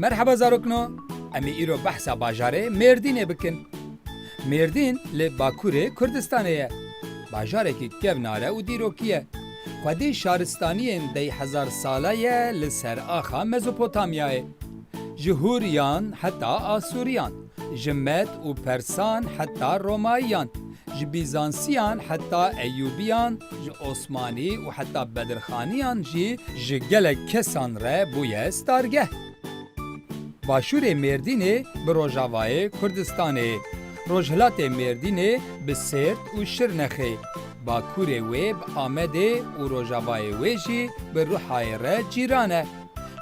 مرحبا زاروکنو امی ایرو بحثا باجاره مردینه بکن مردین لی باکوره کردستانه باجاره که کبناره و دیروکیه خودی شارستانیین دی 1000 ساله لسر آخا مزوپوتامیاه جهوریان حتی آسوریان جمت و پرسان حتی روماییان ج بیزانسیان حتی ایوبیان ج عثمانی و حتی بدرخانیان ج گلک کسان ره بویه ستارگه باشور مردینه به روژاوای کردستانه روژهلات مردینه به سرد و شرنخه باکور ویب آمده و روژاوای ویجی به روحای ره جیرانه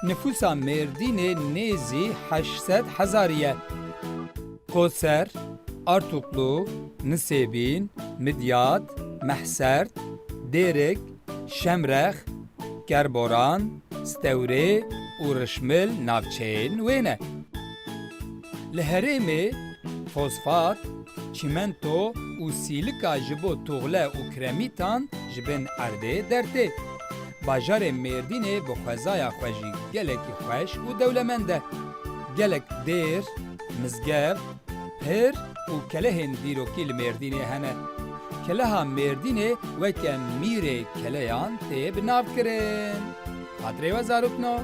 نفوسا مردینه نیزی 800 هزاریه قوسر Artuklu, Nisebin, Midyat, Mehsert, Derek, Şemrex, Kerboran, Stewre û Rişmil navçeyên wê ne. Li herêmê fosfat, çimento û sîlika ji bo tuğle û kremîtan ji bin erdê dertê. Bajarê Mêrdînê bi xwezaya xwe jî gelekî xweş û dewlemend e. Gelek dêr, mizgev, pir û kelehên dîrokî li Mêrdînê hene. Keleha Mêrdînê weke mîrê keleyan tê bi nav kirin. Xatirê we zarokno.